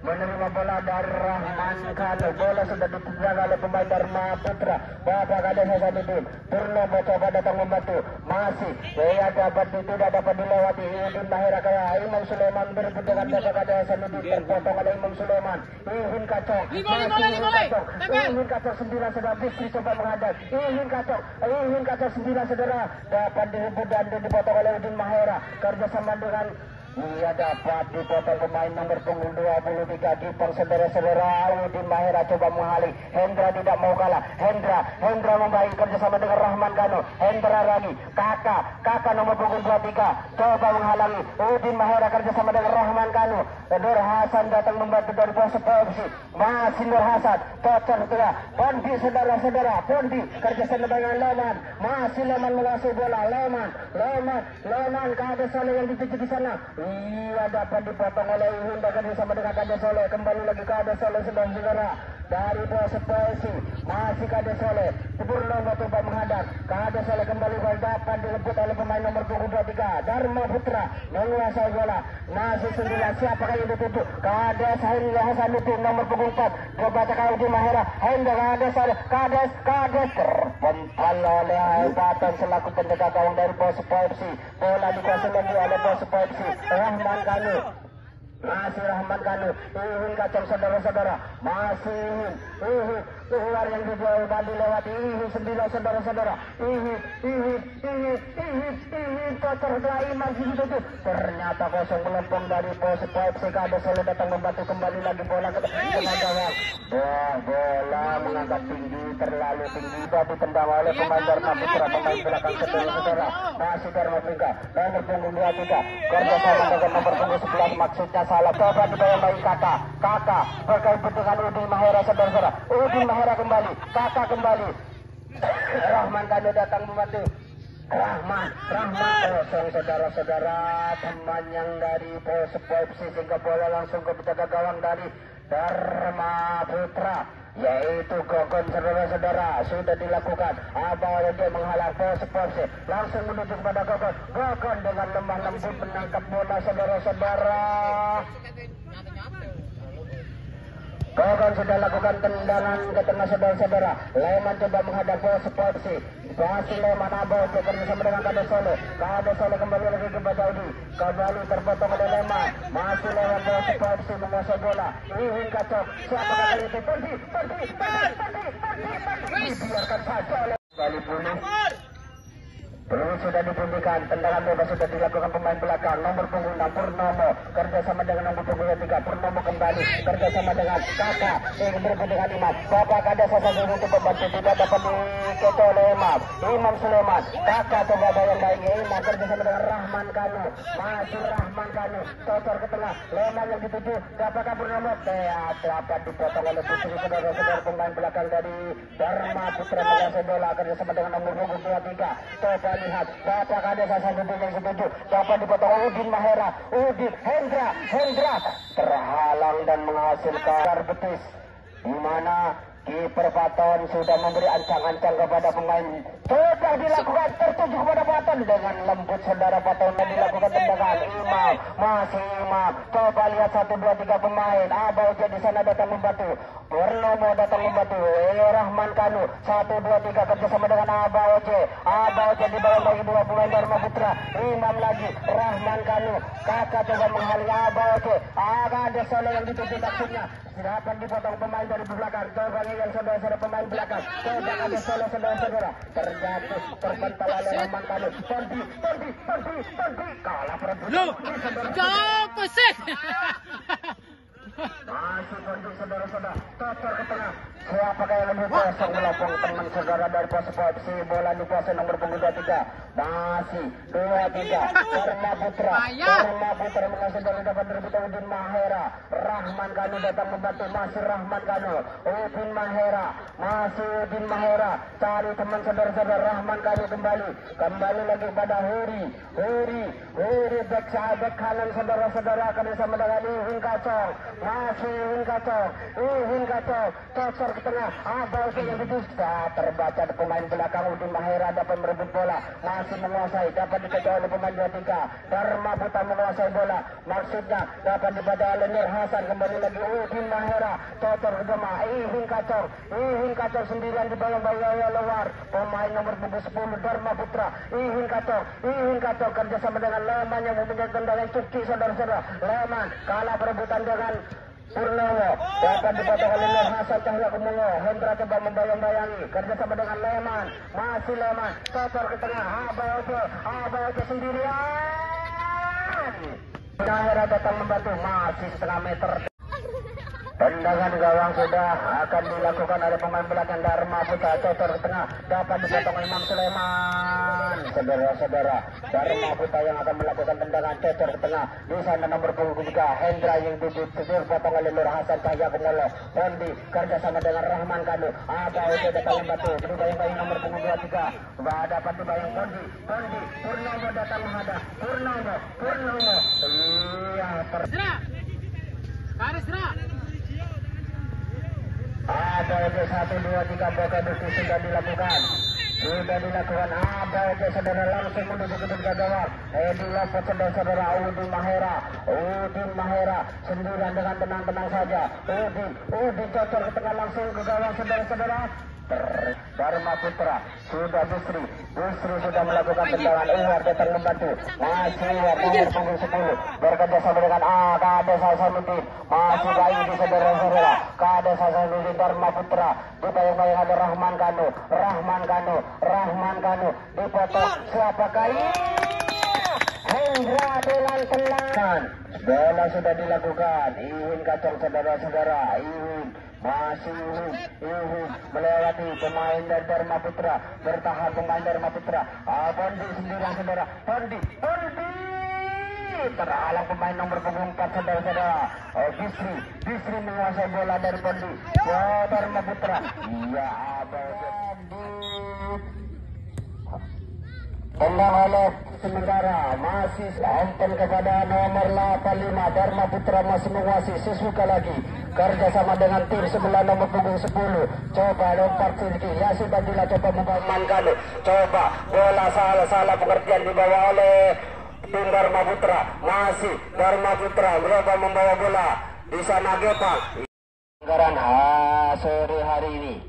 menerima bola dari Rahman Kano. Bola sudah ditendang oleh pemain Dharma Putra. Bapak Kades Hasanuddin. Purnomo coba datang membantu. Masih tidak dapat dilewati. Udin Mahera kaya Imam Sulaiman berebut dengan Bapak Kades Hasanuddin. Terpotong oleh Imam Sulaiman. Ihin kacau. Ihin kacau 9 saudara. Bisri coba menghadap. Ihin kacau 9 saudara. Dapat direbut dan dipotong oleh Udin Mahera. Kerjasama dengan ia dapat dipotong pemain nomor punggung 23 Gipong saudara-saudara. Udin Mahera coba menghalang. Hendra tidak mau kalah. Hendra membaik kerjasama dengan Rahman Kano. Hendra lagi. Kakak nomor punggung 23 coba menghalangi. Udin Mahera kerjasama dengan Rahman Kano. Nur Hasan datang membantu dari Bosok FC. Masih Nur Hasan. Tocor sudah. Pondi saudara-saudara. Pondi kerjasama dengan Leman. Masih Leman menguasai bola. Leman Kades Soleh yang dituju di sana. Ia dapat dipotong oleh Ihun sama dengan Kades Soleh. Kembali lagi Kades Soleh saudara dari Bosok FC. Masih Kades Soleh. Purnomo coba menghadap. Kades Soleh kembali dapat direbut oleh pemain nomor punggung 23 Dharma Putra menguasai bola. Masih 9 siapakah yang dituju? Kades Hasanuddin nomor punggung 4 coba cakap Udin Mahera. Kades terpental oleh Aibatan selaku pendekat gawang dari Bosok FC. Bola dikuasai lagi oleh Bosok FC. Rahman Kano. Masih Rahman Kano. Ihin kacau saudara-saudara. Masih Ihin. Keluar yang dijauh dan dilewati. Ihin 9 saudara-saudara. Ihin. Kotor setelah Iman dituju. Ternyata kosong melempung dari Bosok FC. Kades Soleh datang membantu kembali lagi bola ke gawang. Bola mengangkat tinggi, terlalu tinggi dan ditendang oleh pemain Dharma Putra. Pemain belakang saudara-saudara. Masih Dharma Putra. Nomor punggung 23 kerjasama dengan nomor punggung 11 maksudnya salah. Coba dibayang-bayang kakak berkaitan dengan Udin Mahera saudara-saudara. Udin Mahera kembali, kakak kembali. Rahman Kano datang membantu. Rahman kosong saudara-saudara. Teman yang dari Bosok FC sehingga bola langsung ke penjaga gawang dari Dharma Putra, yaitu Gogon saudara-saudara. Sudah dilakukan. Abang dia menghalang Bosok FC. Langsung menuju kepada Gogon dengan lemah lembut menangkap bola saudara-saudara. Gogon sudah lakukan tendangan ke tengah saudara-saudara. Leman coba menghadap Bosok FC. Masih Leman Abang bekerjasama dengan Kades Soleh. Kades Soleh kembali lagi kepada Udi. Kembali terpotong oleh Leman. Masih Leman Bosok FC menguasai bola. Ihin kacau. Siapa kali itu? Pergi. Biarkan saja oleh kali bunuh. Belum sudah dibunyikan, tendangan bebas sudah dilakukan pemain belakang nomor punggung 6 Purnomo kerjasama dengan nomor punggung 3 Purnomo kembali kerjasama dengan kakak yang berbeda dengan Imam. Bapak Kades Hasanuddin untuk membantu, tidak dapat dikecoh oleh Imam Sulaiman. Kakak coba bayang-bayang Imam kerjasama dengan Rahman Kano. Masih Rahman Kano cocor ke tengah. Leman yang dituju. Apakah Purnomo dapat dipotong oleh putri saudara-saudara pemain belakang dari Dharma Putra menguasai bola kerjasama dengan nomor punggung 23. Coba lihat Bapak Kades Hasanuddin yang setuju. Dapat dipotong Udin Mahera. Hendra terhalang dan menghasilkan betis, di mana kiper Paton sudah memberi ancang-ancang kepada pemain. Sudah dilakukan tertuju kepada Paton dengan lembut saudara. Paton dan dilakukan tendangan. Imam. Coba lihat 1, 2, 3 pemain. Abau di sana datang membantu. Purnomo datang membantu. Rahman Kano 1, 2, 3 kerjasama dengan Abau di bawah bagi 2 pemain Dharma Putra. Imam lagi Rahman Kano. Kakak coba menghalangi Abau. Ada Soleh yang dituju aksinya. Dapat dipotong pemain dari belakang. Coba yang saudara-saudara pemain belakang. Coba ada Soleh saudara-saudara. Terjatuh terpental oleh Rahman Kano. Pergi. Kalah perebutan. Apa sih? Masih konjuk saudara-saudara. Cocor ke tengah. Siapakah yang lebih kosong melopong teman saudara dari Bosok FC. Bola dikuasai nomor punggung 23. Masih 2-3 Dharma Putra menguasai bola dapat direbut Udin Mahera. Rahman Kano datang membantu. Masih Rahman Kano. Udin Mahera cari teman saudara-saudara. Rahman Kano kembali lagi pada Huri back kanan saudara-saudara kerjasama dengan Ihin kacau. Masih Ihin kacau. Cocok cocor ke tengah. Bau yang didusta terbaca di pemain belakang Udin Mahera dapat merebut bola, masih menguasai, dapat dikejar oleh pemain 23. Dharma Putra menguasai bola, maksudnya dapat dibaca oleh Nur Hasan, kembali lagi Udin Mahera, cocor ke tengah. Ihin kacor sendirian di bayang-bayang luar pemain nomor punggung 10 Dharma Putra. Ihin kacor kerjasama dengan Leman yang mempunyai tendangan cuci, saudara-saudara. Leman kalah perebutan dengan Purnomo, dapat dipotong oleh Nur Hasan Cahya Kumolo. Hendra coba membayang-bayangi, kerjasama dengan Leman, masih Leman, cocor ke tengah. Abaojo sendirian. Mahera datang membantu, masih setengah meter. Tendangan gawang sudah akan dilakukan oleh pemain belakang Dharma Putra, cocor ke tengah, dapat dipotong oleh Imam Sulaiman. Saudara-saudara, Dharma Putra yang akan melakukan tendangan cocor ke tengah. Di sana nomor punggung 3 Hendra yang dipotong oleh Nur Hasan Cahya Kumolo. Pondi kerjasama dengan Rahman Kanu. Abaojo datang membantu, dibayang-bayang nomor punggung 23. Dapat dibayang Pondi. Purnomo datang menghadap. Purnomo. Garis gerak. Abaojo 1, 2, 3 boga besi sudah dilakukan. Abaojo saudara langsung menuju ke depan gawang. Dilapor saudara Udin Mahera sendirian dengan tenang-tenang saja. Udin cocor ke tengah langsung ke gawang, saudara-saudara. Dharma Putra sudah Busri sudah melakukan tendangan. Uwar datang membantu, masih Uwar nomor punggung 10 bekerjasama dengan Kades Hasanuddin, masih baik di saudara-saudara. Kades Hasanuddin Dharma Putra dibayang-bayang ada Rahman Kanu dipotong. Siapakah ini? Hendra dengan tendangan. Bola sudah dilakukan. Ihin kacang saudara-saudara. Masih melewati pemain dari Dharma Putra, bertahan pemain Dharma Putra. Pondi sendirian saudara. Pondi terhalang pemain nomor punggung 4 saudara-saudara. Bisri menguasai bola dari Pondi. Dharma Putra. Iya, tendang oleh sementara masih open kepada nomor 85 Dharma Putra masih menguasai. Sesuka lagi kerjasama dengan tim sebelah nomor punggung 10. Coba lompat tinggi, ya sudah coba membangun. Coba bola salah pengertian dibawa oleh tim Dharma Putra. Masih Dharma Putra berubah membawa bola di sana. Gepang anggaran sore hari ini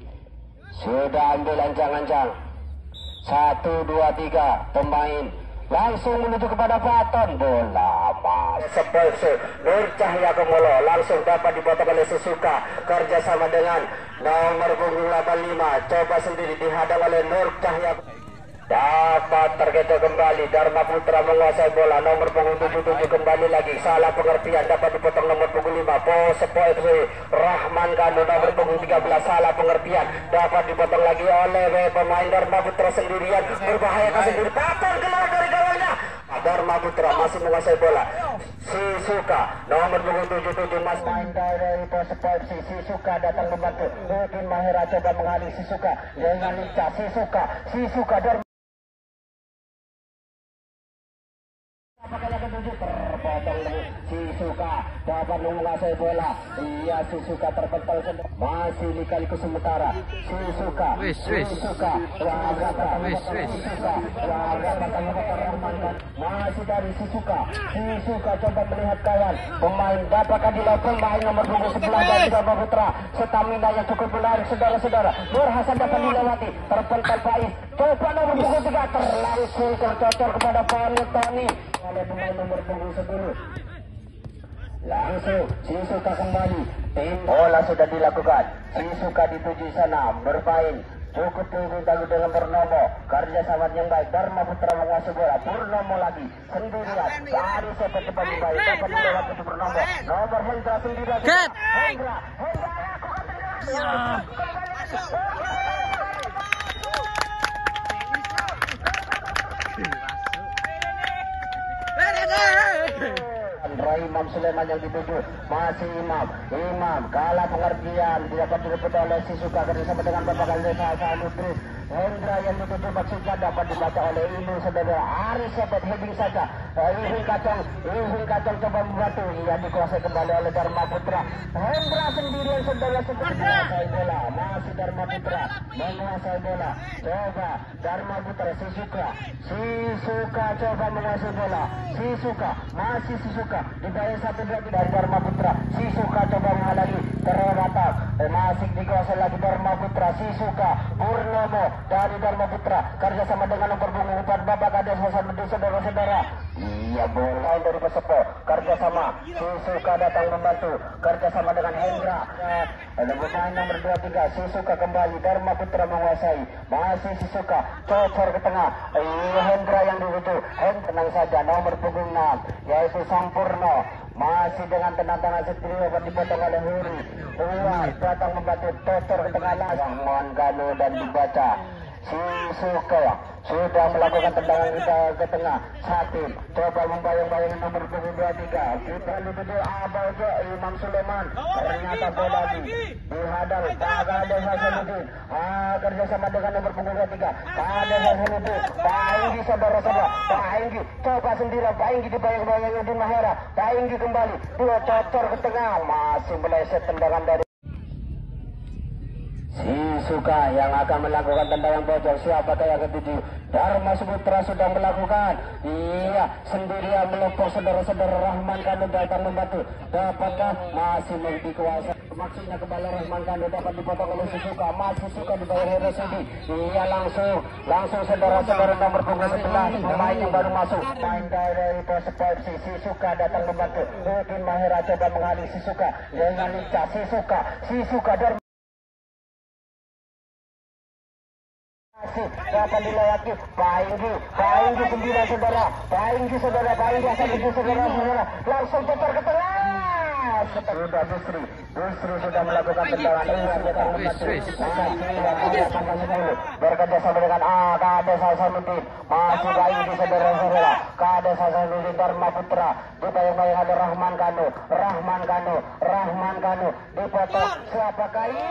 sudah ambil ancang-ancang 1, 2, 3 pemain langsung menuju kepada Paton. Bola Sepolse Nur Cahya Kumolo langsung dapat dipotong oleh Sesuka kerjasama dengan nomor punggung 85. Coba sendiri dihadang oleh Nur Cahya, dapat tergeser kembali. Dharma Putra menguasai bola, nomor punggung 77 kembali lagi, salah pengertian, dapat dipotong nomor punggung 5 Sepolse Rahman Kanu, nomor punggung 13 salah pengertian, dapat dipotong lagi oleh pemain Dharma Putra sendirian, berbahaya sendiri. Paton keluar dari gawangnya. Dharma Putra masih menguasai bola. Sisuka nomor punggung 77 mas main dari pos Sepolse. Sisuka datang membantu. Udin Mahera coba menghalang Sisuka dengan lincah. Sisuka Dharma terpotong. Sisuka dapat menguasai bola. Iya, Sisuka terpental masih dikali ke sementara. Sisuka masih dari Sisuka coba melihat kawan pemain, dapatkah dilakukan pemain nomor 11 dari Dharma Putra. Stamina yang cukup menarik saudara-saudara. Nur Hasan dapat dilewati, terpental Faiz. Coba nomor 3 terlangsung tercocor kepada Tony oleh pemain nomor punggung 10. Langsung Sisuka kembali. Tim bola sudah dilakukan. Sisuka dituju sana bermain. Cukup tunggu dengan Purnomo. Kerjasama yang baik. Dharma Putra menguasai bola. Purnomo lagi sendirian. Baru seperti pagi baik. Dapat dilewati Purnomo. Nomor Hendra sendirian. Hendra lakukan tendangan. Imam Sulaiman yang dituju, masih Imam kalah pengertian, dapat direbut oleh Sisuka kerjasama dengan Bapak Kandesa Hasanuddin. Hendra yang dituju maksudnya dapat dibaca oleh Ibu saudara Aris dapat heading saja. Ihun Kacang coba membantu, ia dikuasai kembali oleh Dharma Putra. Hendra sendirian saudara menguasai bola, masih Dharma Putra menguasai bola. Coba Dharma Putra Sisuka coba menguasai bola. Sisuka dibayar 1-2 dari Dharma Putra. Sisuka coba menghalangi terletak, masih dikuasai lagi Dharma Putra. Sisuka Purnomo dari Dharma Putra kerjasama dengan nomor punggung 4 babak ada saudara-saudara. Iya bola dari Pesepo kerjasama. Sisuka datang membantu kerjasama dengan Hendra. Ada pemain nomor 23. Sisuka kembali, Dharma Putra menguasai, masih Sisuka cocor ke tengah. Hendra yang dituju. Tenang saja nomor punggung 6 yaitu Sampurno masih dengan tenang-tenang sendiri dapat dipotong oleh Huri. Datang membantu cocor ke tengah Rahman Ganu dan dibaca. Sisuka sudah melakukan tendangan ke tengah. Satin coba membayang-bayang nomor punggung 23. Kita dituju Abajo Imam Sulaiman. Ternyata bola dihadang Kade Hasanuddin. Kerjasama dengan nomor punggung 23 Kade Hasanuddin. Pak Inggi saudara-saudara. Pak Inggi coba sendirian. Pak Inggi dibayang-bayang di Mahera. Pak Inggi kembali. Dua cocor ke tengah. Masih meleset tendangan dari Sisuka yang akan melakukan tendangan pojok. Siapakah yang ketujuh? Dharma Putra sudah melakukan. Iya, sendirian melempar saudara-saudara. Rahman Kanu datang membantu. Dapatkah? Masih dikuasai. Maksudnya kembali Rahman Kanu dapat dipotong oleh Sisuka. Masih Sisuka di bawah Heresudi. Iya, langsung saudara-saudara nomor punggung 11 pemain yang baru masuk. Main dari Persepsi. Sisuka datang membantu. Udin Mahera coba menghalangi Sisuka dengan lincah. Sisuka dari dapat dilewati. Pak Inggi sendirian saudara. Pak Inggi saudara. Langsung putar ke tengah. Sudah Busri sudah melakukan tendangan. Bekerja sama dengan Kade Hasanuddin. Masih Pak Inggi saudara. Kade Hasanuddin Dharma Putra. Dibayang-bayang ada Rahman Kanu. Dipotong. Siapakah ini?